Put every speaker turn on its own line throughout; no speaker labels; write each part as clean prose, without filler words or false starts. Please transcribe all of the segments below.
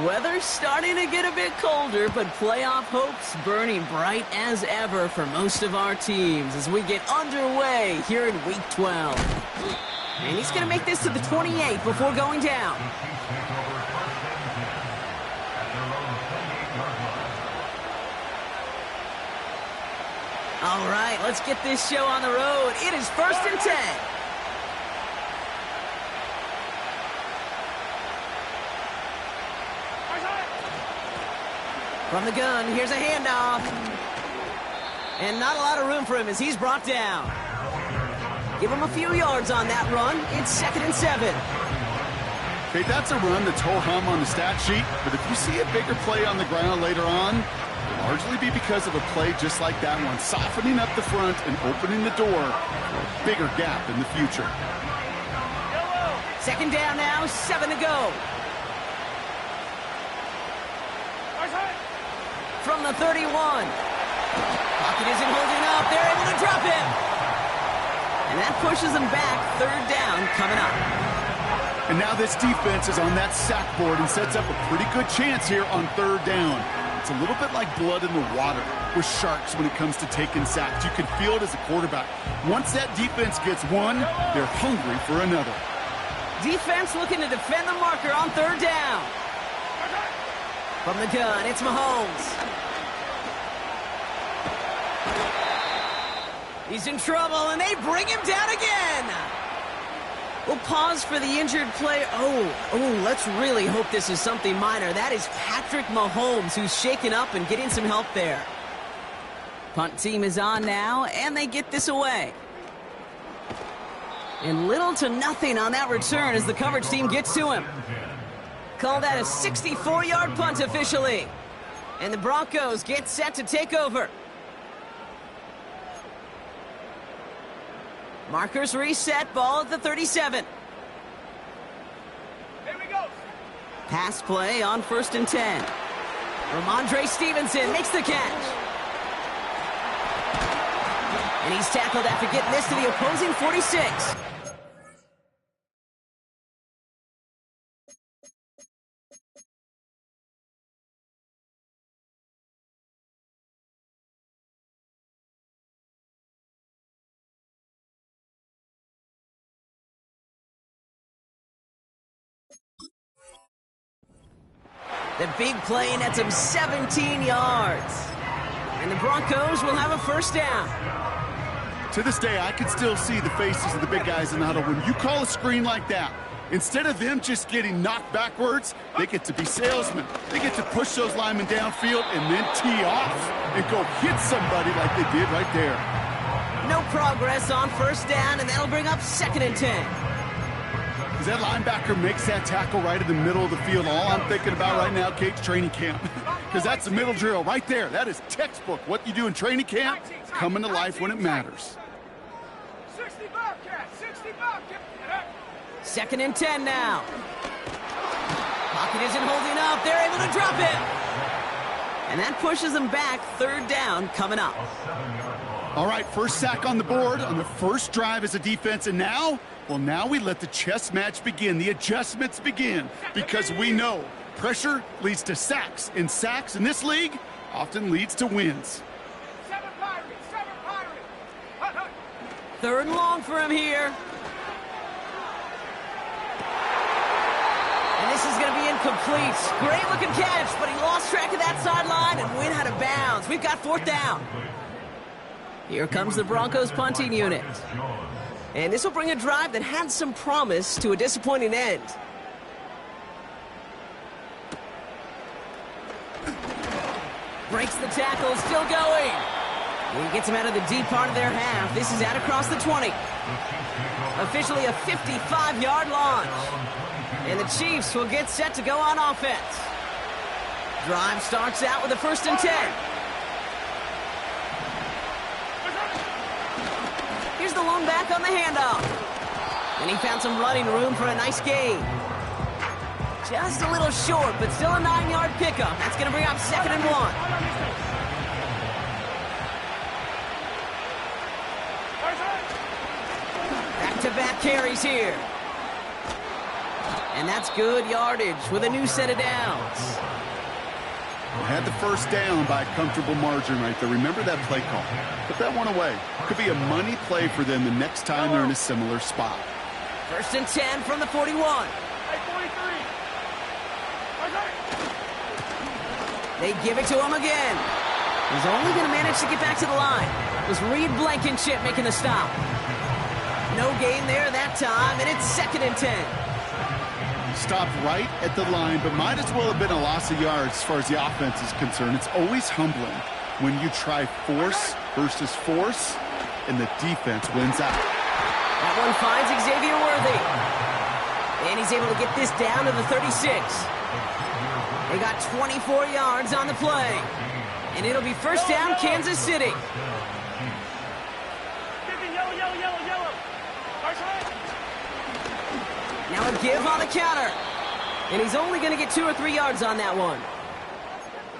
Weather's starting to get a bit colder, but playoff hopes burning bright as ever for most of our teams as we get underway here in Week 12. And he's going to make this to the 28 before going down. All right, let's get this show on the road. It is 1st and 10. From the gun, here's a handoff. And not a lot of room for him as he's brought down. Give him a few yards on that run. It's 2nd and 7.
Okay, that's a run that's ho-hum on the stat sheet, but if you see a bigger play on the ground later on, it'll largely be because of a play just like that one, softening up the front and opening the door for a bigger gap in the future.
2nd down now, 7 to go. From the 31. Pocket isn't holding up. They're able to drop him. And that pushes them back. 3rd down coming up.
And now this defense is on that sack board and sets up a pretty good chance here on 3rd down. It's a little bit like blood in the water with sharks when it comes to taking sacks. You can feel it as a quarterback. Once that defense gets one, they're hungry for another.
Defense looking to defend the marker on 3rd down. From the gun, it's Mahomes. He's in trouble, and they bring him down again. We'll pause for the injured player. Oh, let's really hope this is something minor. That is Patrick Mahomes, who's shaken up and getting some help there. Punt team is on now, and they get this away. And little to nothing on that return as the coverage team gets to him. Call that a 64-yard punt officially. And the Broncos get set to take over. Markers reset, ball at the 37.
Here we go.
Pass play on 1st and 10. Ramondre Stevenson makes the catch. And he's tackled after getting this to the opposing 46. The big play nets him 17 yards. And the Broncos will have a 1st down.
To this day, I can still see the faces of the big guys in the huddle. When you call a screen like that, instead of them just getting knocked backwards, they get to be salesmen. They get to push those linemen downfield and then tee off and go hit somebody like they did right there.
No progress on 1st down, and that'll bring up 2nd and 10.
As that linebacker makes that tackle right in the middle of the field, all I'm thinking about right now, Kate's training camp. Because that's the middle drill right there. That is textbook. What you do in training camp, coming to life when it matters.
60 Bobcat, 60 Bobcat.
2nd and 10 now. Pocket isn't holding up. They're able to drop it. And that pushes them back. 3rd down coming up.
All right, first sack on the board on the first drive as a defense. And now, well, now we let the chess match begin. The adjustments begin because we know pressure leads to sacks. And sacks in this league often leads to wins.
7 Pirates, 7 Pirates.
3rd and long for him here. And this is going to be incomplete. Great looking catch, but he lost track of that sideline and went out of bounds. We've got 4th down. Here comes the Broncos punting unit. And this will bring a drive that had some promise to a disappointing end. Breaks the tackle, still going. And he gets him out of the deep part of their half. This is out across the 20. Officially a 55-yard launch. And the Chiefs will get set to go on offense. Drive starts out with a 1st and 10. Here's the lone back on the handoff. And he found some running room for a nice gain. Just a little short, but still a 9-yard pickup. That's going to bring up 2nd and 1. Back-to-back carries here. And That's good yardage with a new set of downs.
They had the first down by a comfortable margin right there. Remember that play call. Put that one away. Could be a money play for them the next time they're in a similar spot.
1st and 10 from the 41.
Hey, 43. Okay.
They give it to him again. He's only going to manage to get back to the line. It was Reed Blankenship making the stop. No gain there that time, and it's 2nd and 10.
Stopped right at the line, but might as well have been a loss of yards as far as the offense is concerned. It's always humbling when you try force versus force, and the defense wins out.
That one finds Xavier Worthy. And he's able to get this down to the 36. They got 24 yards on the play. And it'll be 1st down, Kansas City.
Yellow.
Now a give on the counter. And he's only going to get 2 or 3 yards on that one.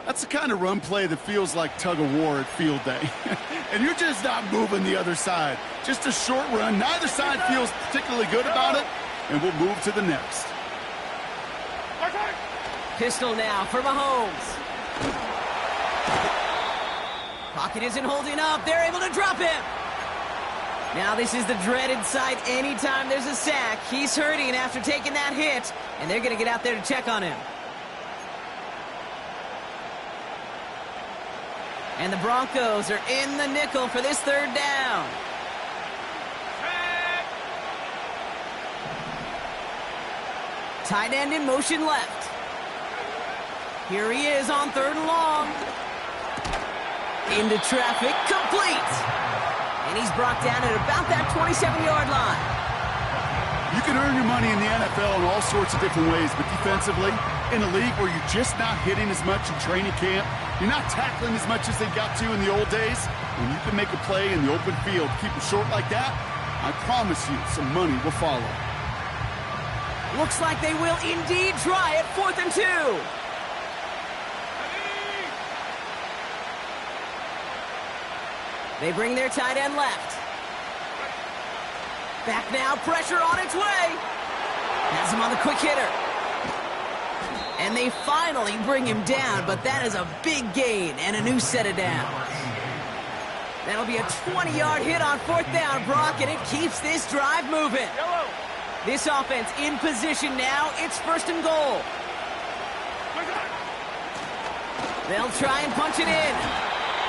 That's the kind of run play that feels like tug of war at field day. And you're just not moving the other side. Just a short run. Neither side feels particularly good about it. And we'll move to the next.
Pistol now for Mahomes. Pocket isn't holding up. They're able to drop him. Now this is the dreaded sight anytime there's a sack. He's hurting after taking that hit, and they're going to get out there to check on him. And the Broncos are in the nickel for this 3rd down. Tight end in motion left. Here he is on 3rd and long. Into traffic, complete. And he's brought down at about that 27-yard line.
You can earn your money in the NFL in all sorts of different ways, but defensively, in a league where you're just not hitting as much in training camp, you're not tackling as much as they got to in the old days, when you can make a play in the open field, keep it short like that, I promise you some money will follow.
Looks like they will indeed try it. 4th and 2. They bring their tight end left. Back now, pressure on its way. Has him on the quick hitter. And they finally bring him down, but that is a big gain and a new set of downs. That'll be a 20-yard hit on 4th down, Brock, and it keeps this drive moving. This offense in position now. It's 1st and goal. They'll try and punch it in.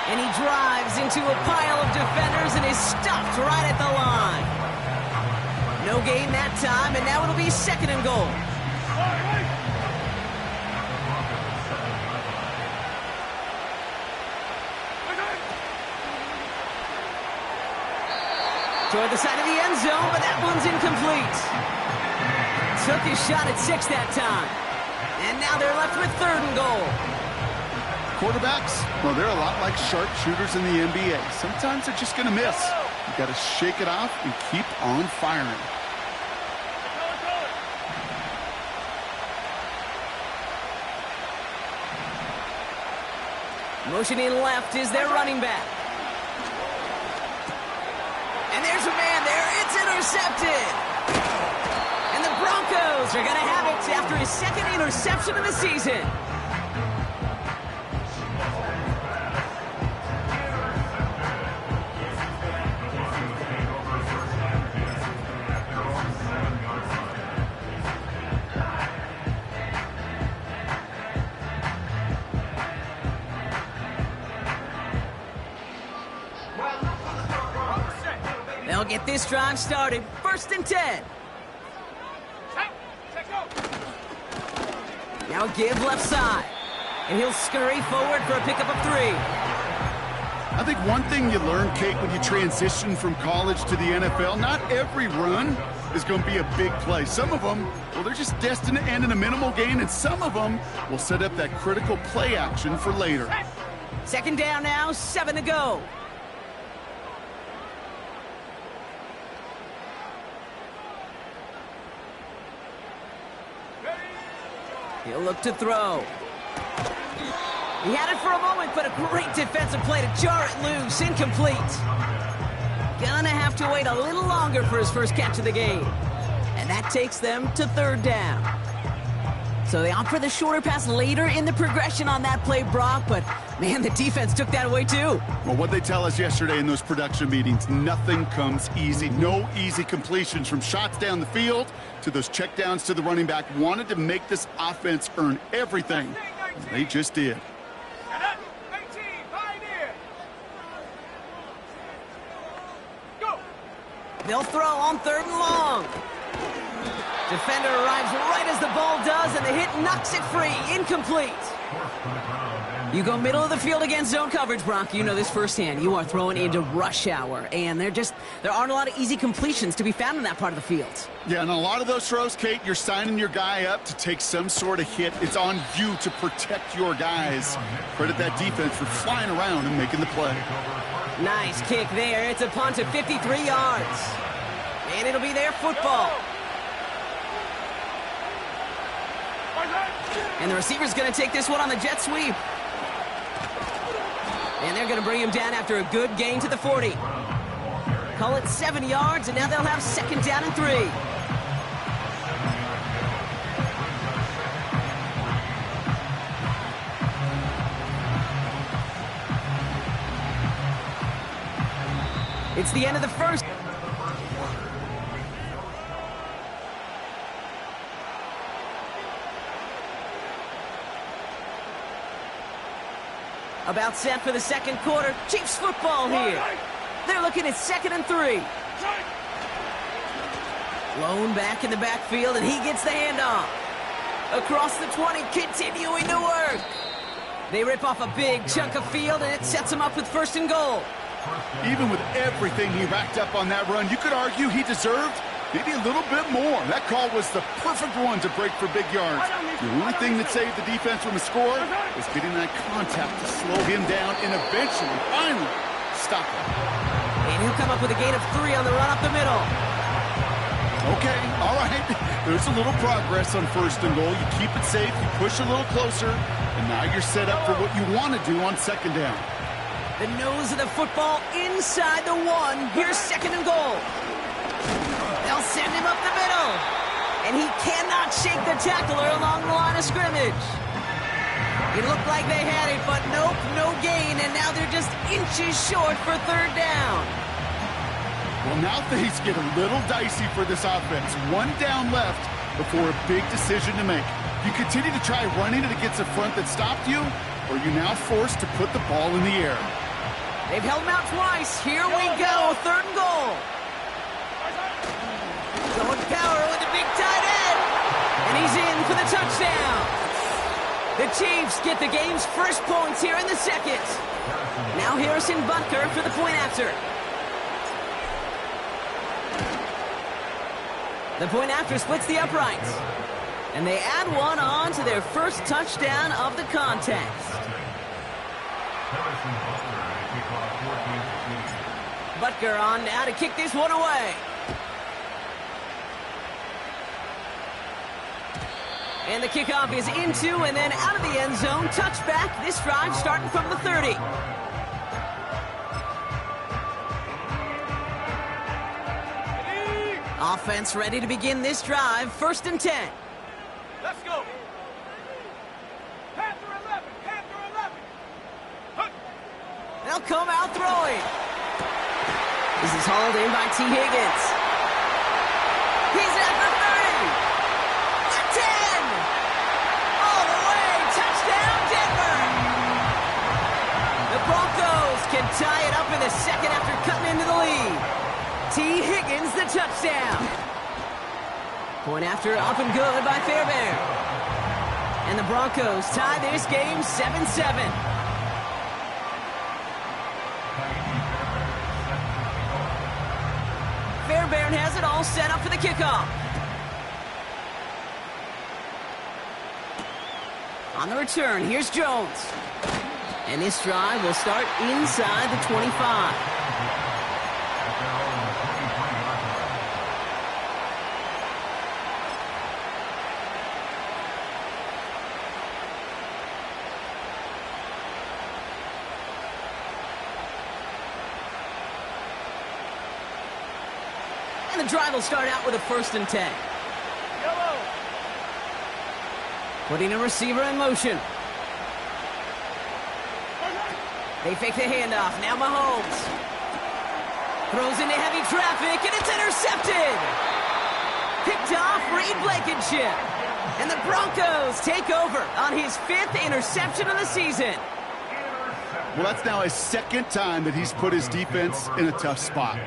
And he drives into a pile of defenders and is stopped right at the line. No gain that time, and now it'll be 2nd and goal. Toward the side of the end zone, but that one's incomplete. Took his shot at 6 that time. And now they're left with 3rd and goal.
Quarterbacks, well, they're a lot like sharpshooters in the NBA. Sometimes they're just going to miss. You got to shake it off and keep on firing.
Motioning left is their running back. And there's a man there. It's intercepted. And the Broncos are going to have it after his 2nd interception of the season. They'll get this drive started. 1st and 10. Now a give left side. And he'll scurry forward for a pickup of 3.
I think one thing you learn, Kate, when you transition from college to the NFL, not every run is going to be a big play. Some of them, well, they're just destined to end in a minimal gain, and some of them will set up that critical play action for later.
2nd down now, 7 to go. He'll look to throw. He had it for a moment, but a great defensive play to jar it loose. Incomplete. Gonna have to wait a little longer for his first catch of the game. And that takes them to 3rd down. So they opt for the shorter pass later in the progression on that play, Brock, but man, the defense took that away too.
Well, what they tell us yesterday in those production meetings, nothing comes easy. No easy completions from shots down the field to those checkdowns to the running back. Wanted to make this offense earn everything. They just did.
They'll throw on 3rd and long. Defender arrives right as the ball does, and the hit knocks it free. Incomplete. You go middle of the field against zone coverage, Brock. You know this firsthand. You are throwing into rush hour, and there aren't a lot of easy completions to be found in that part of the field.
Yeah, and a lot of those throws, Kate, you're signing your guy up to take some sort of hit. It's on you to protect your guys. Credit that defense for flying around and making the play.
Nice kick there. It's a punt of 53 yards. And it'll be their football. And the receiver's going to take this one on the jet sweep. And they're going to bring him down after a good gain to the 40. Call it 7 yards, and now they'll have 2nd down and 3. It's the end of the first. About set for the 2nd quarter. Chiefs football here. They're looking at 2nd and 3. Lone back in the backfield, and he gets the handoff. Across the 20, continuing to work. They rip off a big chunk of field, and it sets them up with 1st and goal.
Even with everything he racked up on that run, you could argue he deserved maybe a little bit more. That call was the perfect one to break for big yards. The only thing that saved the defense from a score was getting that contact to slow him down and eventually, finally, stop him.
And he'll come up with a gain of 3 on the run up the middle.
Okay, all right. There's a little progress on 1st and goal. You keep it safe, you push a little closer, and now you're set up for what you want to do on 2nd down.
The nose of the football inside the 1. Here's 2nd and goal. They'll send him up the middle. And he cannot shake the tackler along the line of scrimmage. It looked like they had it, but nope, no gain. And now they're just inches short for 3rd down.
Well, now things get a little dicey for this offense. 1 down left before a big decision to make. You continue to try running it against a front that stopped you, or are you now forced to put the ball in the air?
They've held him out twice. Here we go. 3rd and goal. Going power with the big tight end. And he's in for the touchdown. The Chiefs get the game's first points here in the 2nd. Now Harrison Butker for the point after. The point after splits the uprights. And they add 1 on to their first touchdown of the contest. Butker on now to kick this one away. And the kickoff is into and then out of the end zone. Touchback. This drive starting from the 30. Offense ready to begin this drive. 1st and 10.
Let's go. Panther 11. Panther 11. Hook.
They'll come out throwing. This is hauled in by T. Higgins. He's at the 30. The 10. All the way. Touchdown, Denver. The Broncos can tie it up in the 2nd after cutting into the lead. T. Higgins, the touchdown. Point after up and good by Fairbairn. And the Broncos tie this game 7-7. Fairbairn has it all set up for the kickoff. On the return, here's Jones. And this drive will start inside the 25. And the drive will start out with a 1st and 10.
Yellow.
Putting a receiver in motion. They fake the handoff. Now Mahomes throws into heavy traffic, and it's intercepted. Picked off Reed Blankenship. And the Broncos take over on his 5th interception of the season.
Well, that's now his 2nd time that he's put his defense in a tough spot.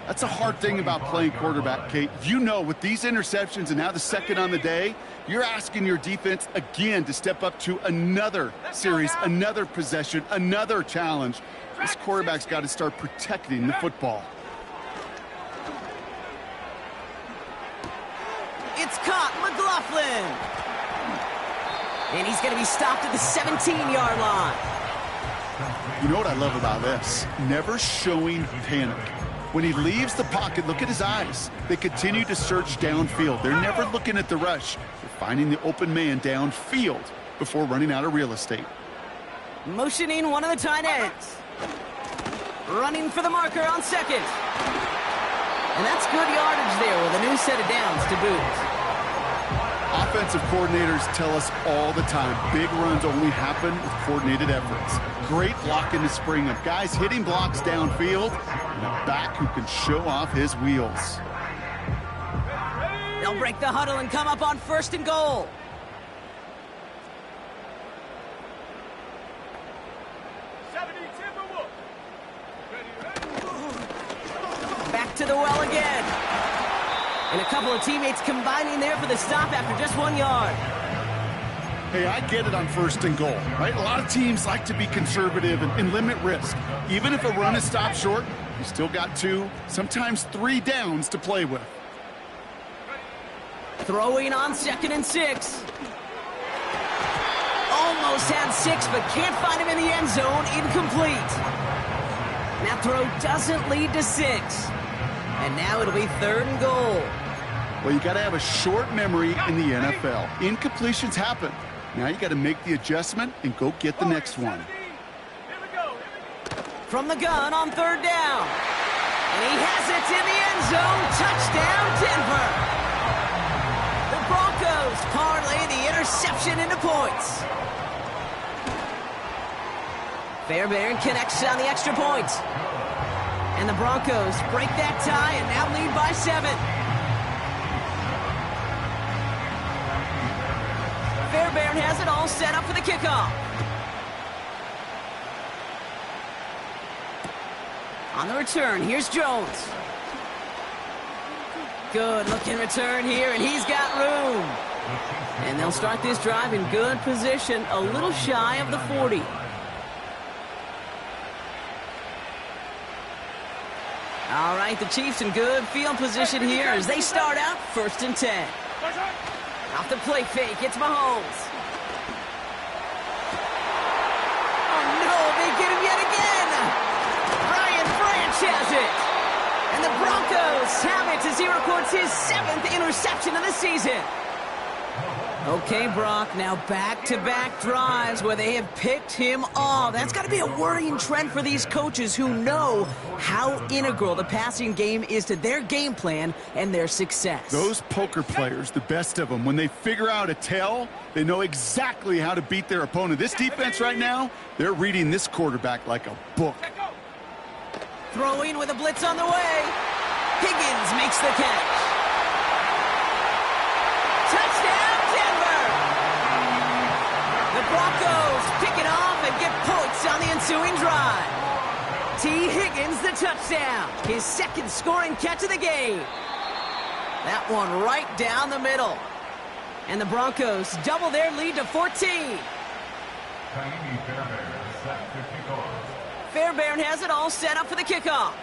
That's a hard thing about playing quarterback, Kate. You know, with these interceptions and now the 2nd on the day, you're asking your defense again to step up to another series, another possession, another challenge. This quarterback's got to start protecting the football.
It's caught, McLaughlin. And he's going to be stopped at the 17-yard line.
You know what I love about this? Never showing panic. When he leaves the pocket, look at his eyes. They continue to search downfield. They're never looking at the rush. They're finding the open man downfield before running out of real estate.
Motioning one of the tight ends. Running for the marker on 2nd. And that's good yardage there with a new set of downs to boot.
Offensive coordinators tell us all the time, big runs only happen with coordinated efforts. Great blocking to spring up. Guys hitting blocks downfield, and a back who can show off his wheels.
They'll break the huddle and come up on 1st and goal. Back to the well again. And a couple of teammates combining there for the stop after just 1 yard.
Hey, I get it on 1st and goal, right? A lot of teams like to be conservative and limit risk. Even if a run is stopped short, you still got 2, sometimes 3 downs to play with.
Throwing on 2nd and 6. Almost had 6, but can't find him in the end zone. Incomplete. That throw doesn't lead to 6. And now it'll be 3rd and goal.
Well, you got to have a short memory in the NFL. Incompletions happen. Now you got to make the adjustment and go get the next one.
From the gun on 3rd down. And he has it in the end zone. Touchdown, Denver. The Broncos parlay the interception into points. Fairbairn connects on the extra point. And the Broncos break that tie and now lead by 7. Fairbairn has it all set up for the kickoff. On the return, here's Jones. Good looking return here, and he's got room. And they'll start this drive in good position, a little shy of the 40. All right, the Chiefs in good field position here as they start out 1st and 10. Off the play fake, it's Mahomes. Oh no, they get him yet again. Brian Branch has it. And the Broncos have it as he records his 7th interception of the season. Okay, Brock, now back-to-back drives where they have picked him off. That's got to be a worrying trend for these coaches who know how integral the passing game is to their game plan and their success.
Those poker players, the best of them, when they figure out a tell, they know exactly how to beat their opponent. This defense right now, they're reading this quarterback like a book.
Throwing with a blitz on the way. Higgins makes the catch. Touchdown, Denver! The Broncos pick it off and get points on the ensuing drive. T. Higgins, the touchdown. His 2nd scoring catch of the game. That one right down the middle. And the Broncos double their lead to 14. Fairbairn has it all set up for the kickoff.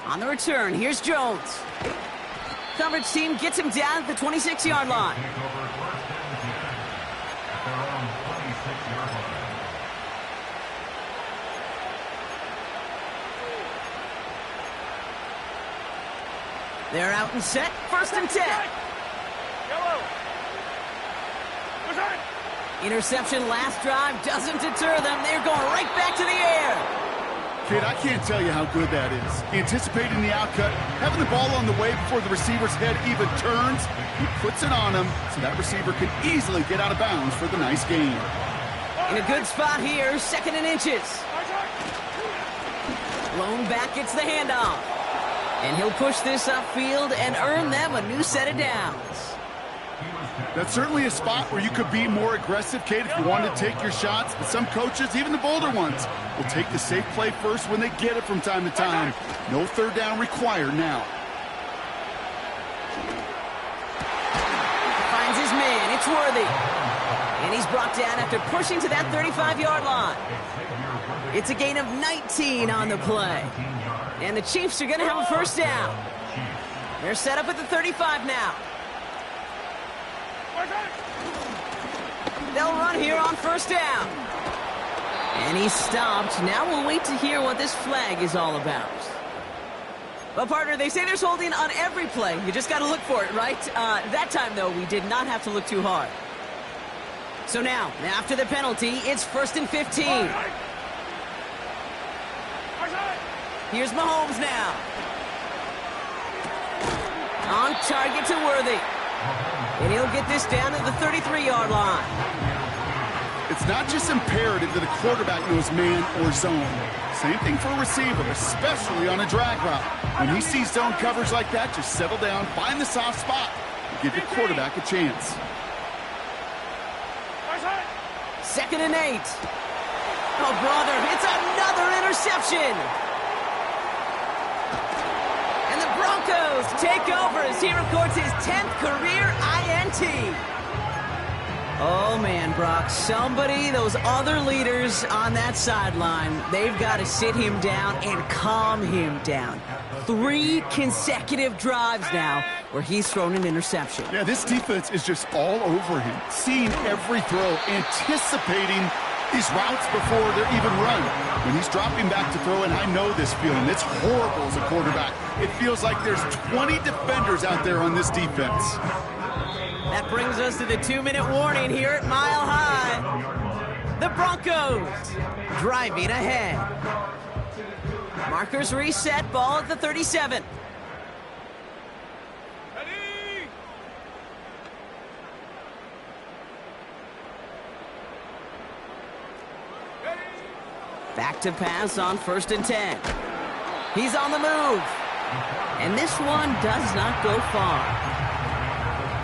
On the return, here's Jones. Coverage team gets him down at the 26-yard line. They're out and set, 1st and 10. Interception last drive doesn't deter them. They're going right back to the air.
Kid, I can't tell you how good that is. Anticipating the outcut, having the ball on the way before the receiver's head even turns, he puts it on him so that receiver can easily get out of bounds for the nice gain.
In a good spot here, 2nd and inches. Blown back gets the handoff. And he'll push this upfield and earn them a new set of downs.
That's certainly a spot where you could be more aggressive, Kate, if you wanted to take your shots. But some coaches, even the bolder ones, will take the safe play first when they get it from time to time. No 3rd down required now.
Finds his man. It's Worthy. And he's brought down after pushing to that 35-yard line. It's a gain of 19 on the play. And the Chiefs are going to have a 1st down. They're set up at the 35 now. They'll run here on 1st down. And he's stopped. Now we'll wait to hear what this flag is all about. Well, partner, they say there's holding on every play. You just got to look for it, right? That time, though, we did not have to look too hard. So now, after the penalty, it's 1st and 15. Here's Mahomes now. On target to Worthy. And he'll get this down at the 33-yard line.
It's not just imperative that a quarterback knows man or zone. Same thing for a receiver, especially on a drag route. When he sees zone coverage like that, just settle down, find the soft spot, and give your quarterback a chance.
2nd and 8. Oh, brother, it's another interception. And the Broncos take over as he records his 10th career INT. Oh, man, Brock, those other leaders on that sideline, they've got to sit him down and calm him down. 3 consecutive drives now where he's thrown an interception.
Yeah, this defense is just all over him, seeing every throw, anticipating these routes before they're even run. When he's dropping back to throw, and I know this feeling, it's horrible as a quarterback. It feels like there's 20 defenders out there on this defense.
That brings us to the 2-minute warning here at Mile High. The Broncos driving ahead. Markers reset, ball at the 37.
Ready?
Back to pass on 1st and 10. He's on the move. And this one does not go far.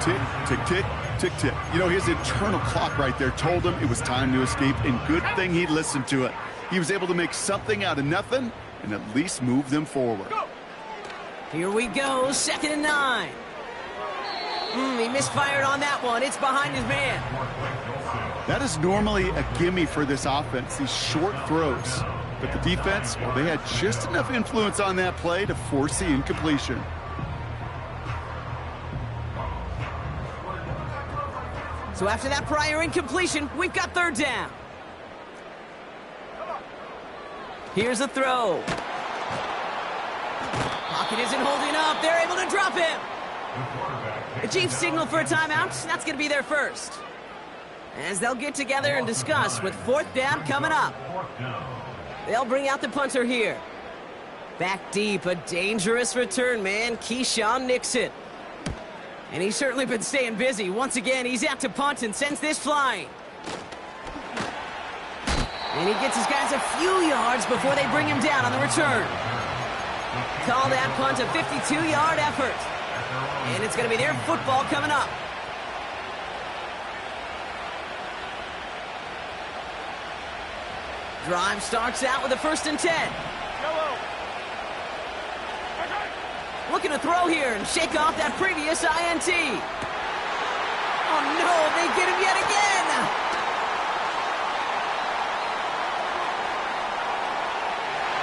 Tick, tick, tick, tick, tick. You know, his internal clock right there told him it was time to escape, and good thing he listened to it. He was able to make something out of nothing and at least move them forward.
Here we go, 2nd and 9. He misfired on that one. It's behind his man.
That is normally a gimme for this offense, these short throws. But the defense, well, they had just enough influence on that play to force the incompletion.
So after that prior incompletion, we've got 3rd down. Here's a throw. Pocket isn't holding up. They're able to drop him. The Chiefs signal for a timeout. That's going to be their first. As they'll get together and discuss with 4th down coming up. They'll bring out the punter here. Back deep, a dangerous return, man. Keyshawn Nixon. And he's certainly been staying busy. Once again, he's out to punt and sends this flying. And he gets his guys a few yards before they bring him down on the return. Call that punt a 52-yard effort. And it's going to be their football coming up. Drive starts out with a 1st and 10. Looking to throw here and shake off that previous INT. Oh, no, they get him yet again.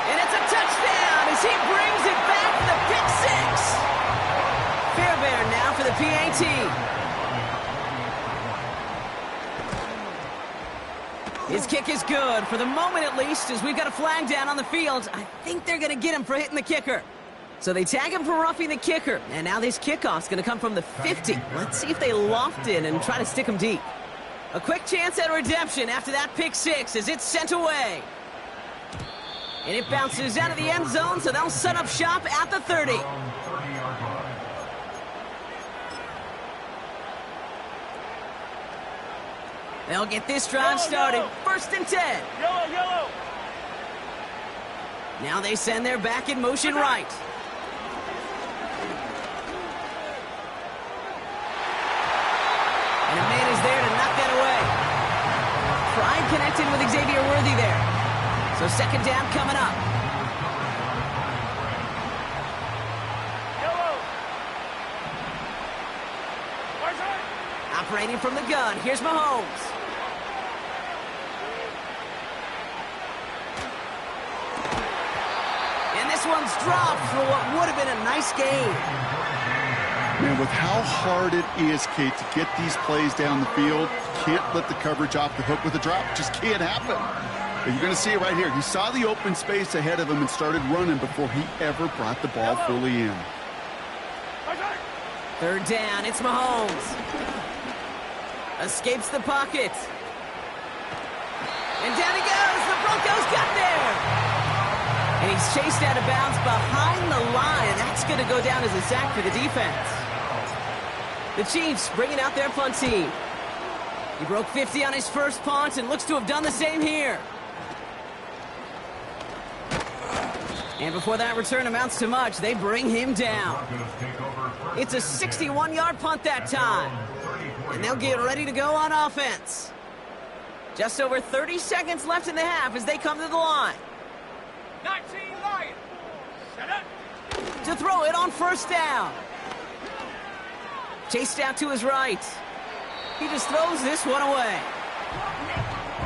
And it's a touchdown as he brings it back to the pick 6. Fairbairn now for the PAT. His kick is good, for the moment at least, as we've got a flag down on the field. I think they're going to get him for hitting the kicker. So they tag him for roughing the kicker. And now this kickoff's going to come from the 50. Let's see if they loft it and try to stick him deep. A quick chance at redemption after that pick 6 as it's sent away. And it bounces out of the end zone, so they'll set up shop at the 30. They'll get this drive started. First and 10.
Yellow, yellow.
Now they send their back in motion right. And a man is there to knock that away. Pride connected with Xavier Worthy there. So second down coming up.
Yellow. Where's it?
Operating from the gun, here's Mahomes. And this one's dropped for what would have been a nice gain.
Man, with how hard it is, Kate, to get these plays down the field, can't let the coverage off the hook with a drop. It just can't happen. But you're going to see it right here. He saw the open space ahead of him and started running before he ever brought the ball fully in.
Where's it?
Third down, it's Mahomes. Escapes the pocket. And down he goes. The Broncos got there. And he's chased out of bounds behind the line. That's going to go down as a sack for the defense. The Chiefs bringing out their punt team. He broke 50 on his first punt and looks to have done the same here. And before that return amounts to much, they bring him down. It's a 61-yard punt that time. And they'll get ready to go on offense. Just over 30 seconds left in the half as they come to the line.
19 Lions. Set up.
To throw it on first down. Chased out to his right. He just throws this one away.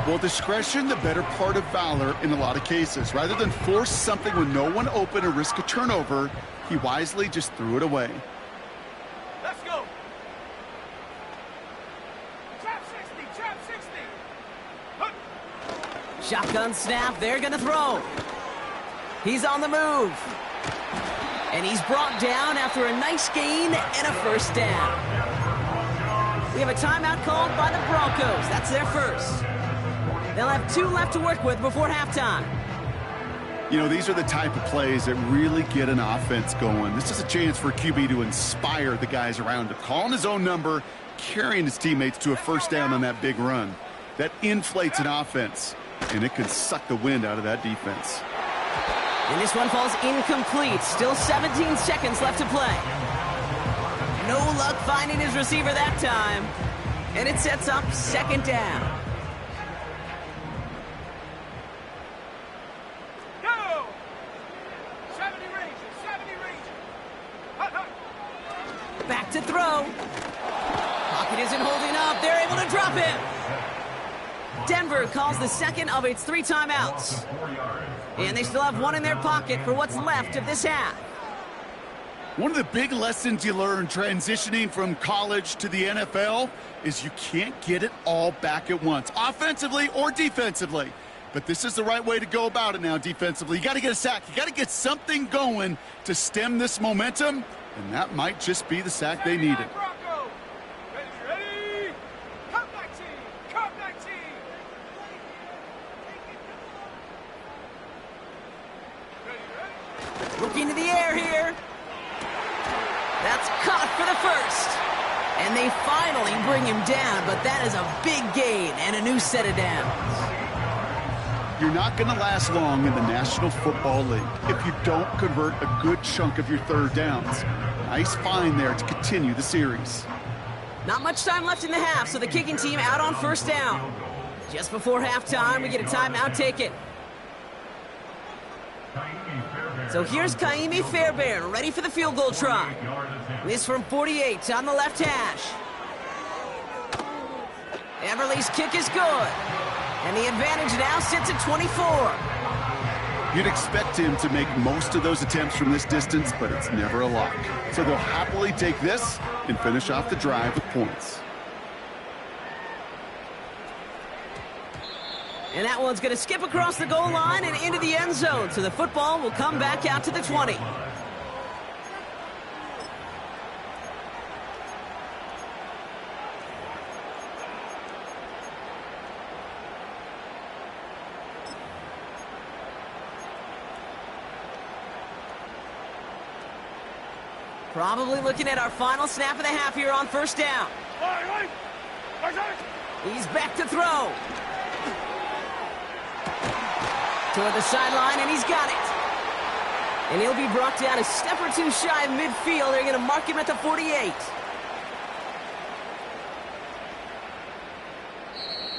Well, discretion, the better part of valor in a lot of cases. Rather than force something with no one open or risk a turnover, he wisely just threw it away.
Let's go. Trap 60, trap 60. Hunt.
Shotgun snap, they're going to throw. He's on the move. And he's brought down after a nice gain and a first down. We have a timeout called by the Broncos. That's their first. They'll have 2 left to work with before halftime.
You know, these are the type of plays that really get an offense going. This is a chance for a QB to inspire the guys around him. Calling his own number, carrying his teammates to a first down on that big run. That inflates an offense, and it can suck the wind out of that defense.
And this one falls incomplete. Still 17 seconds left to play. No luck finding his receiver that time. And it sets up second down.
Go. 70 range, 70 range. Hunt, hunt.
Back to throw. Pocket isn't holding up. They're able to drop him. Denver calls the second of its 3 timeouts. And they still have 1 in their pocket for what's left of this half.
One of the big lessons you learn transitioning from college to the NFL is you can't get it all back at once, offensively or defensively. But this is the right way to go about it now defensively. You got to get a sack. You got to get something going to stem this momentum, and that might just be the sack they needed.
Broncos. Ready. Cut 19. Cut 19.
Looking to the air here. That's caught for the first. And they finally bring him down, but that is a big gain and a new set of downs.
You're not going to last long in the National Football League if you don't convert a good chunk of your third downs. Nice find there to continue the series.
Not much time left in the half, so the kicking team out on first down. Just before halftime, we get a timeout taken. So here's Kaimi Fairbairn, ready for the field goal try. This from 48 on the left hash. Everly's kick is good. And the advantage now sits at 24.
You'd expect him to make most of those attempts from this distance, but it's never a lock. So they'll happily take this and finish off the drive with points.
And that one's going to skip across the goal line and into the end zone. So the football will come back out to the 20. Probably looking at our final snap of the half here on first down. He's back to throw. Toward the sideline, and he's got it. And he'll be brought down a step or two shy of midfield. They're going to mark him at the 48.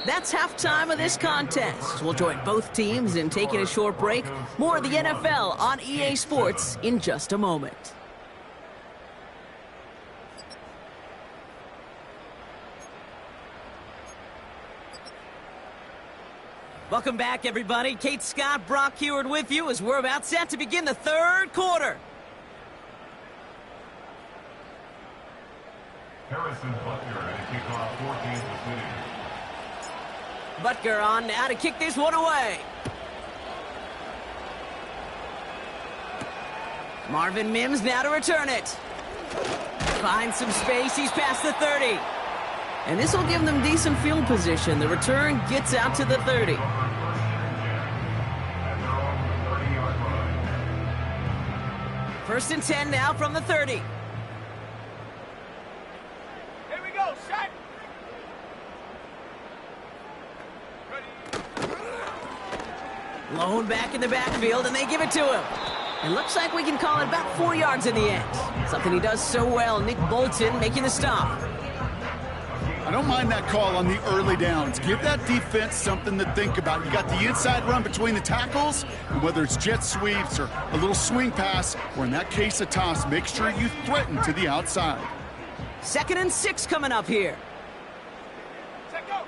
That's halftime of this contest. We'll join both teams in taking a short break. More of the NFL on EA Sports in just a moment. Welcome back, everybody. Kate Scott, Brock Heward with you as we're about set to begin the third quarter.
Harrison Butker at kickoff for Kansas City.
Butker on now to kick this one away. Marvin Mims now to return it. Finds some space. He's past the 30. And this will give them decent field position. The return gets out to the 30. First and 10 now from the 30.
Here we go, set.
Lone back in the backfield, and they give it to him. It looks like we can call it about 4 yards in the end. Something he does so well. Nick Bolton making the stop.
I don't mind that call on the early downs. Give that defense something to think about. You got the inside run between the tackles, and whether it's jet sweeps or a little swing pass, or in that case a toss, make sure you threaten to the outside.
2nd and 6 coming up here.
Set, go.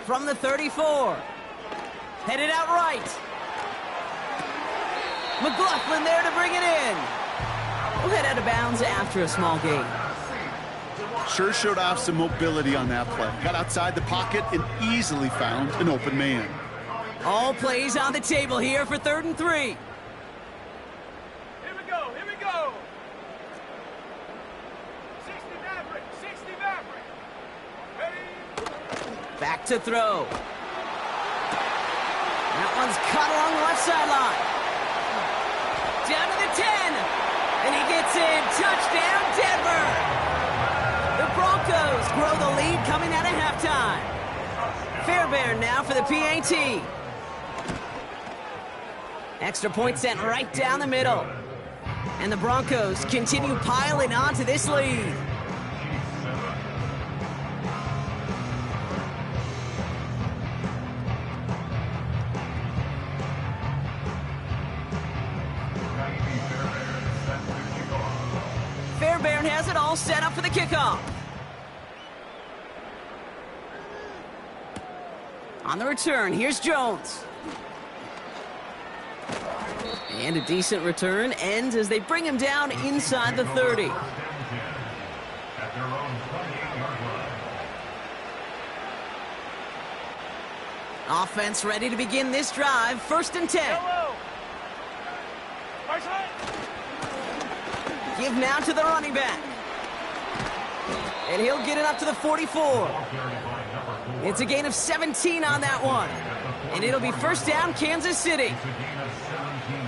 From the 34. Headed out right. McLaughlin there to bring it in. We'll head out of bounds after a small gain.
Sure showed off some mobility on that play. Got outside the pocket and easily found an open man.
All plays on the table here for 3rd and 3.
Here we go, here we go. 60 Maverick, 60 Maverick. Ready?
Back to throw. That one's caught along the left sideline. Down to the 10. And he gets in. Touchdown, Denver. The Broncos grow the lead coming out of halftime. Fairbairn now for the PAT. Extra point sent right down the middle. And the Broncos continue piling on to this lead. Fairbairn has it all set up for the kickoff. On the return, here's Jones. And a decent return ends as they bring him down inside the 30. Offense ready to begin this drive. 1st and 10.
Hello. Right side.
Give now to the running back. And he'll get it up to the 44. It's a gain of 17 on that one. And it'll be first down, Kansas City.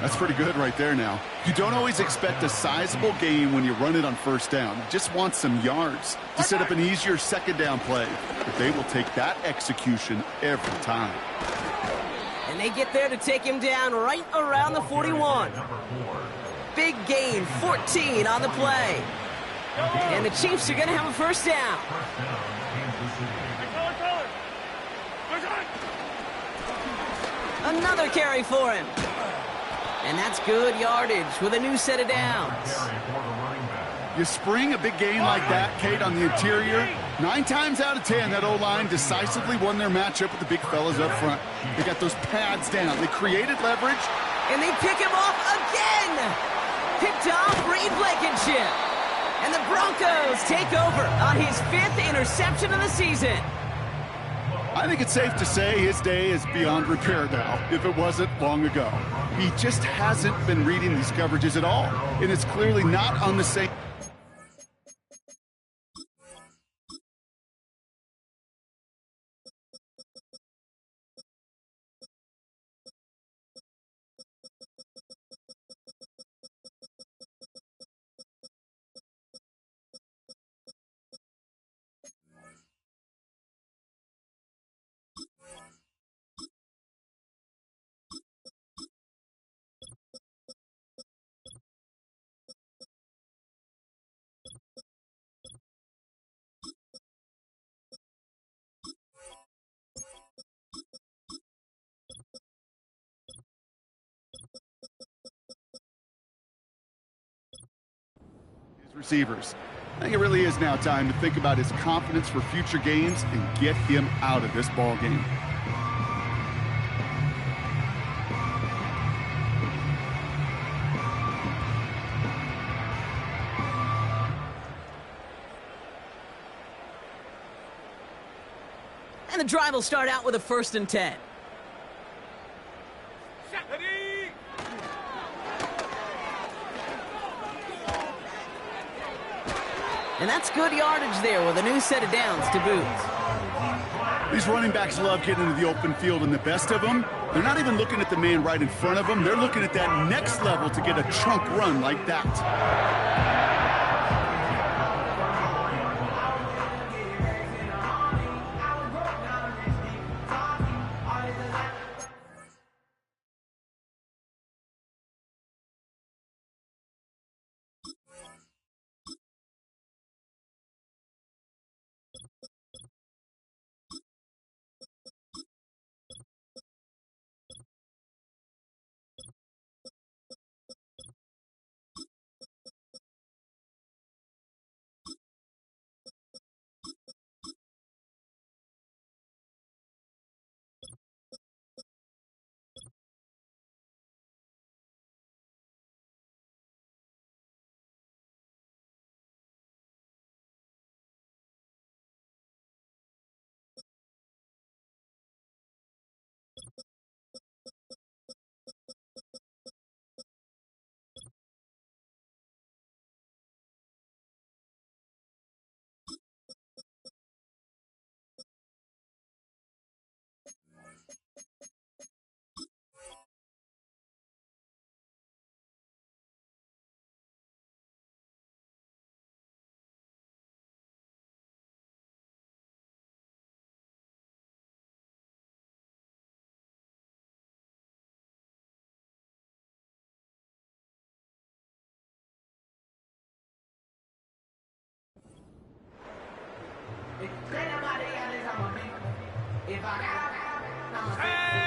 That's pretty good right there now. You don't always expect a sizable gain when you run it on first down. You just want some yards to set up an easier 2nd down play. But they will take that execution every time.
And they get there to take him down right around the 41. Big gain, 14 on the play. And the Chiefs are going to have a first down. Another carry for him. And that's good yardage with a new set of downs.
You spring a big gain like that, Kate, on the interior. 9 times out of 10, that O-line decisively won their matchup with the big fellas up front. They got those pads down. They created leverage.
And they pick him off again. Picked off Reed Blankenship. And the Broncos take over on his 5th interception of the season.
I think it's safe to say his day is beyond repair now, if it wasn't long ago. He just hasn't been reading these coverages at all, and it's clearly not on the same... receivers. I think it really is now time to think about his confidence for future games and get him out of this ball game.
And the drive will start out with a 1st and 10. And that's good yardage there with a new set of downs to boot.
These running backs love getting into the open field, and the best of them, they're not even looking at the man right in front of them. They're looking at that next level to get a chunk run like that.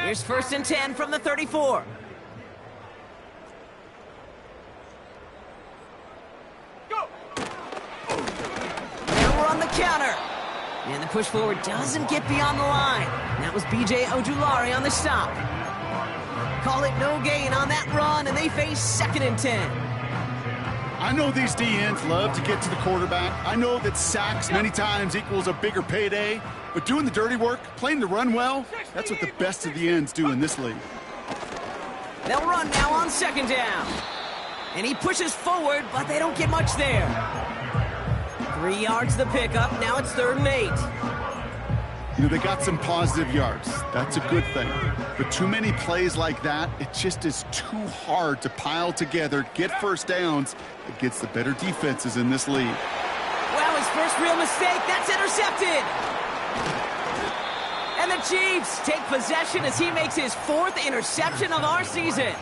Here's 1st and 10 from the 34.
Go!
They'll run the counter. And the push forward doesn't get beyond the line. That was B.J. Ojulari on the stop. Call it no gain on that run, and they face 2nd and 10.
I know these DNs love to get to the quarterback. I know that sacks many times equals a bigger payday, but doing the dirty work, playing the run well, that's what the best of the ends do in this league.
They'll run now on 2nd down. And he pushes forward, but they don't get much there. 3 yards the pickup. Now it's 3rd and 8.
You know, they got some positive yards. That's a good thing. But too many plays like that, it just is too hard to pile together, get first downs against the better defenses in this league.
Wow, his first real mistake. That's intercepted. And the Chiefs take possession as he makes his 4th interception of our season.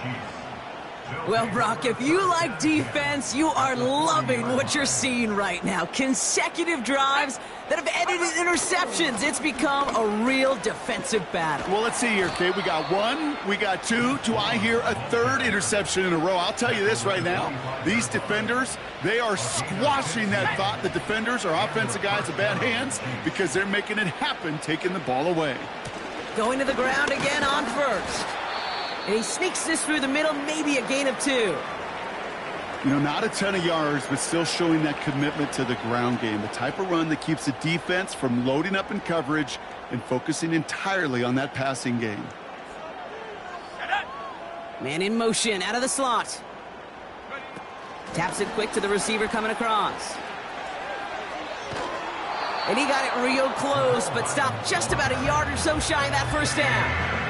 Well, Brock, if you like defense, you are loving what you're seeing right now. Consecutive drives that have ended in interceptions. It's become a real defensive battle.
Well, let's see here, Kate. We got 1, we got 2. Do I hear a 3rd interception in a row? I'll tell you this right now. These defenders, they are squashing that thought the defenders are offensive guys with bad hands because they're making it happen, taking the ball away.
Going to the ground again on 1st. And he sneaks this through the middle, maybe a gain of 2.
You know, not a ton of yards, but still showing that commitment to the ground game. The type of run that keeps the defense from loading up in coverage and focusing entirely on that passing game.
Man in motion, out of the slot. Taps it quick to the receiver coming across. And he got it real close, but stopped just about a yard or so shy of that 1st down.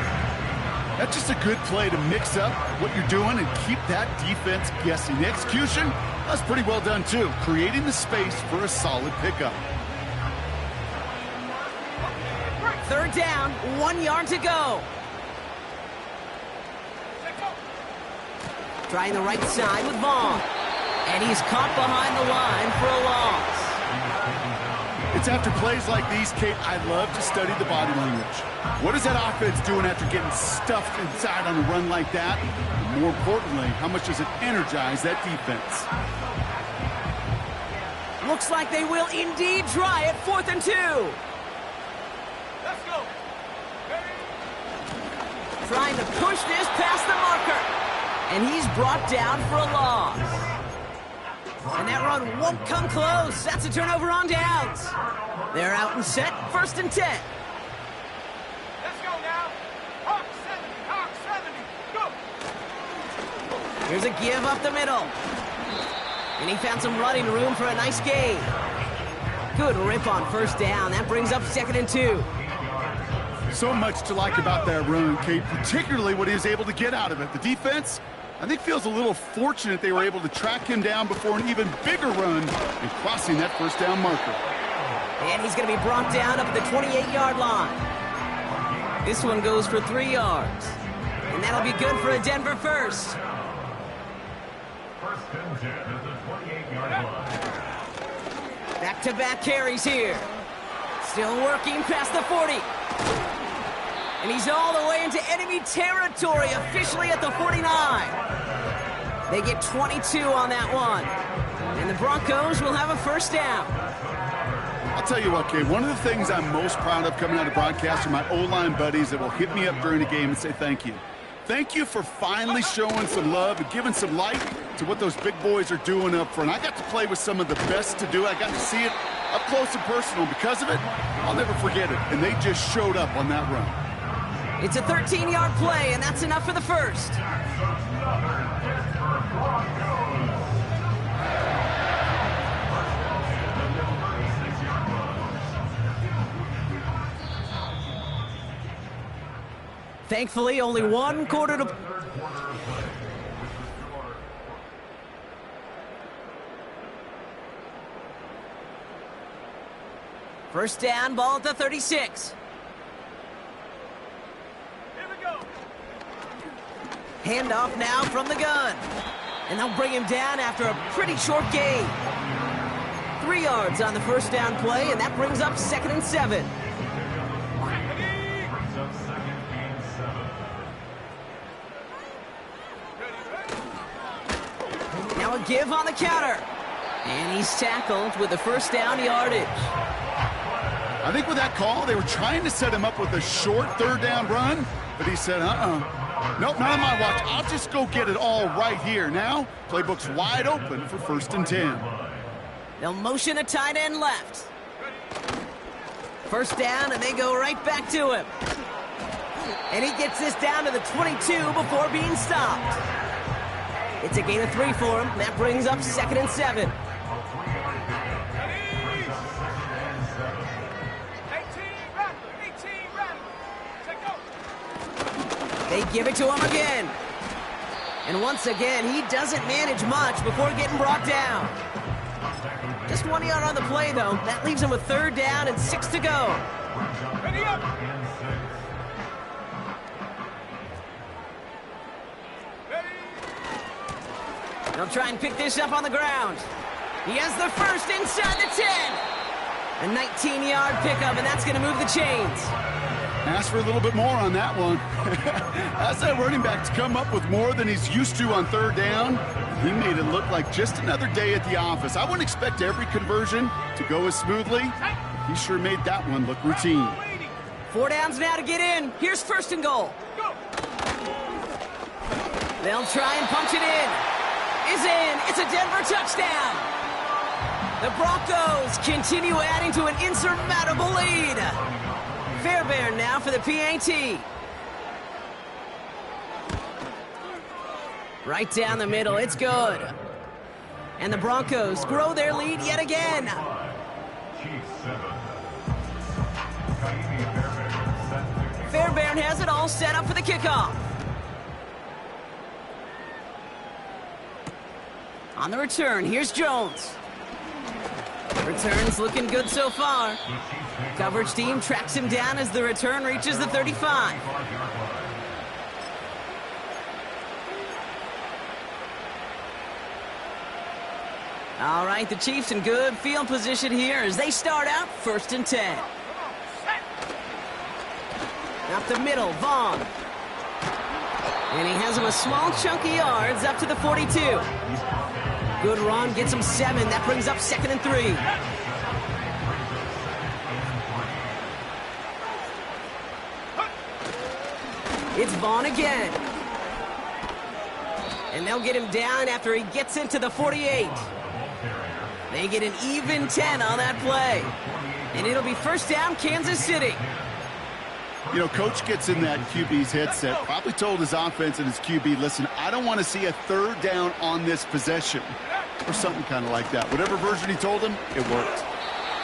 That's just a good play to mix up what you're doing and keep that defense guessing. The execution, that's pretty well done too, creating the space for a solid pickup.
3rd down, 1 yard to go. Trying the right side with Vaughn. And he's caught behind the line for a loss.
It's after plays like these, Kate, I love to study the body language. What is that offense doing after getting stuffed inside on a run like that? And more importantly, how much does it energize that defense?
Looks like they will indeed try it. 4th and 2.
Let's go.
Trying to push this past the marker. And he's brought down for a loss. And that run won't come close. That's a turnover on downs. They're out and set. 1st and 10.
Let's go now. Hawk 70. Go.
Here's a give up the middle. And he found some running room for a nice gain. Good rip on 1st down. That brings up 2nd and 2.
So much to like about that run, Kate, particularly what he was able to get out of it. The defense, I think, feels a little fortunate they were able to track him down before an even bigger run and crossing that 1st down marker.
And he's going to be brought down up at the 28-yard line. This one goes for 3 yards. And that'll be good for a Denver first.
1st and 10 at the 28-yard line.
Back-to-back carries here. Still working past the 40. And he's all the way into enemy territory, officially at the 49. They get 22 on that one. And the Broncos will have a 1st down.
I'll tell you what, Kate, one of the things I'm most proud of coming out of broadcast are my O-line buddies that will hit me up during the game and say thank you. Thank you for finally showing some love and giving some light to what those big boys are doing up front. I got to play with some of the best to do it. I got to see it up close and personal. Because of it, I'll never forget it. And they just showed up on that run.
It's a 13-yard play, and that's enough for the 1st. Thankfully, only 1 quarter to... First down, ball at the 36.
Here we go.
Handoff now from the gun. And they'll bring him down after a pretty short gain. 3 yards on the 1st down play, and that brings up 2nd and 7. Now a give on the counter. And he's tackled with the 1st down yardage.
I think with that call, they were trying to set him up with a short 3rd down run, but he said, nope, not on my watch. I'll just go get it all right here. Now, playbook's wide open for 1st and 10.
They'll motion a tight end left. 1st down, and they go right back to him. And he gets this down to the 22 before being stopped. It's a gain of 3 for him. That brings up 2nd and 7. They give it to him again. And once again, he doesn't manage much before getting brought down. Just 1 yard on the play, though. That leaves him with 3rd down and 6 to go.
Ready up.
They'll try and pick this up on the ground. He has the 1st inside the 10. A 19-yard pickup, and that's going to move the chains.
Ask for a little bit more on that one. Ask that running back to come up with more than he's used to on 3rd down. He made it look like just another day at the office. I wouldn't expect every conversion to go as smoothly. He sure made that one look routine.
4 downs now to get in. Here's 1st and goal. They'll try and punch it in. Is in. It's a Denver touchdown. The Broncos continue adding to an insurmountable lead. Fairbairn now for the PAT. Right down the middle. It's good. And the Broncos grow their lead yet again. Fairbairn has it all set up for the kickoff. On the return, here's Jones. Return's looking good so far. Coverage team tracks him down as the return reaches the 35. All right, the Chiefs in good field position here as they start out 1st and 10. Up the middle, Vaughn. And he has him a small chunk of yards up to the 42. Good run, gets him 7. That brings up 2nd and 3. It's Vaughn again. And they'll get him down after he gets into the 48. They get an even 10 on that play. And it'll be first down, Kansas City.
You know, coach gets in that QB's headset, probably told his offense and his QB, listen, I don't want to see a 3rd down on this possession. Or something kind of like that. Whatever version he told him, it worked.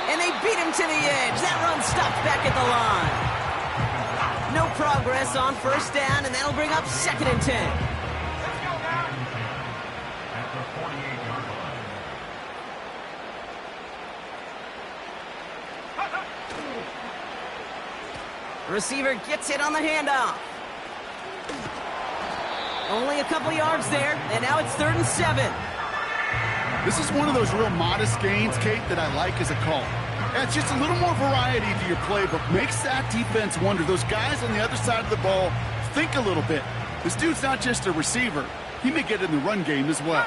And they beat him to the edge. That run stopped back at the line. No progress on first down, and that'll bring up 2nd and 10. Receiver gets it on the handoff. Only a couple yards there, and now it's 3rd and 7.
This is one of those real modest gains, Kate, that I like as a call. It's just a little more variety to your playbook. Makes that defense wonder. Those guys on the other side of the ball think a little bit. This dude's not just a receiver. He may get in the run game as well.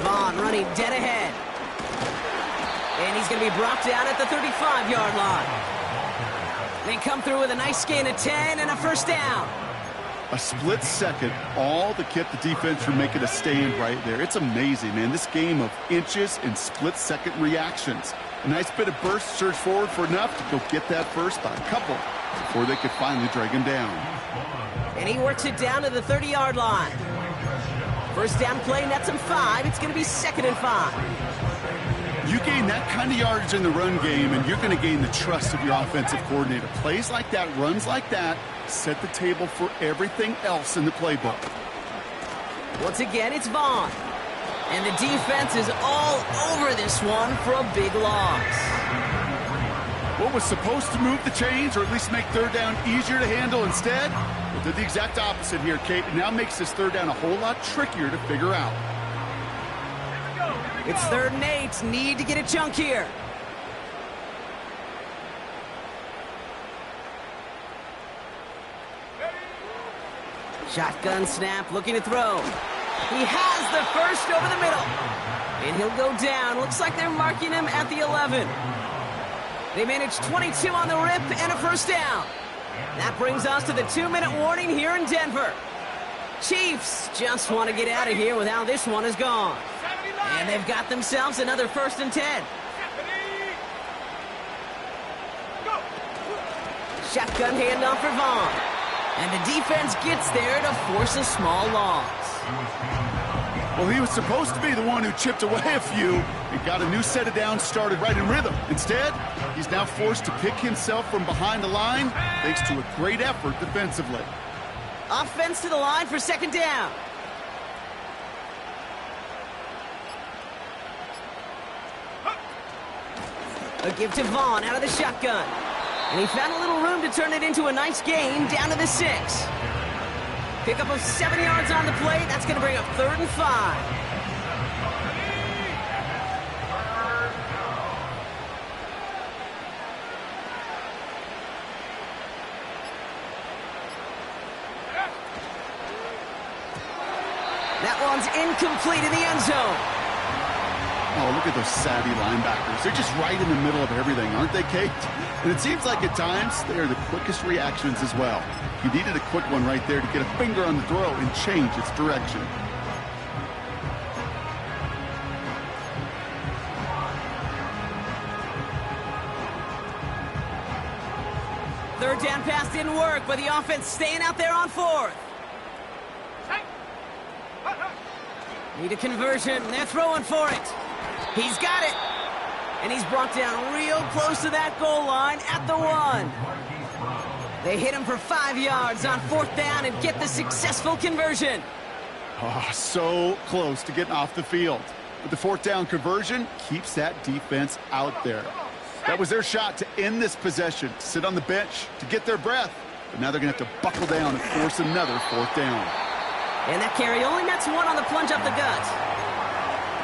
Vaughn running dead ahead. And he's going to be brought down at the 35-yard line. They come through with a nice gain of 10 and a first down.
A split second, all to keep the defense from making a stand right there. It's amazing, man. This game of inches and split-second reactions. A nice bit of burst, surge forward for enough to go get that first by a couple before they could finally drag him down.
And he works it down to the 30-yard line. First down play nets him 5. It's going to be 2nd and 5.
You gain that kind of yardage in the run game, and you're going to gain the trust of your offensive coordinator. Plays like that, runs like that, set the table for everything else in the playbook.
Once again, it's Vaughn. And the defense is all over this one for a big loss.
What was supposed to move the chains, or at least make 3rd down easier to handle instead, well, did the exact opposite here, Kate. It now makes this 3rd down a whole lot trickier to figure out.
It's 3rd and 8. Need to get a chunk here. Shotgun snap, looking to throw. He has the first over the middle. And he'll go down. Looks like they're marking him at the 11. They managed 22 on the rip and a first down. That brings us to the 2-minute warning here in Denver. Chiefs just want to get out of here with how this one is gone. And they've got themselves another 1st and 10. Shotgun handoff for Vaughn. And the defense gets there to force a small loss.
Well, he was supposed to be the one who chipped away a few and got a new set of downs started right in rhythm. Instead, he's now forced to pick himself from behind the line thanks to a great effort defensively.
Offense to the line for 2nd down. A give to Vaughn out of the shotgun. And he found a little room to turn it into a nice gain down to the 6. Pick up of 7 yards on the play. That's going to bring up 3rd and 5. That one's incomplete in the end zone.
Oh, look at those savvy linebackers. They're just right in the middle of everything, aren't they, Kate? And it seems like at times they are the quickest reactions as well. You needed a quick one right there to get a finger on the throw and change its direction.
Third down pass didn't work, but the offense staying out there on 4th. Need a conversion. They're throwing for it. He's got it. And he's brought down real close to that goal line at the 1. They hit him for 5 yards on 4th down and get the successful conversion.
Oh, so close to getting off the field. But the 4th down conversion keeps that defense out there. That was their shot to end this possession, to sit on the bench, to get their breath. But now they're going to have to buckle down and force another 4th down.
And that carry only nets 1 on the plunge up the gut.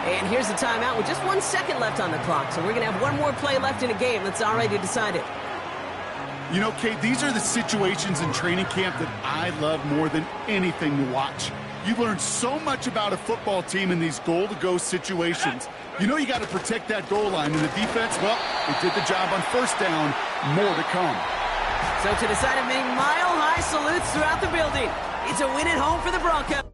And here's the timeout with just 1 second left on the clock. So we're going to have one more play left in a game that's already decided.
You know, Kate, these are the situations in training camp that I love more than anything to watch. You learn so much about a football team in these goal-to-go situations. You know you got to protect that goal line, and the defense, well, they did the job on first down. More to come.
So to the side of many mile-high salutes throughout the building. It's a win at home for the Broncos.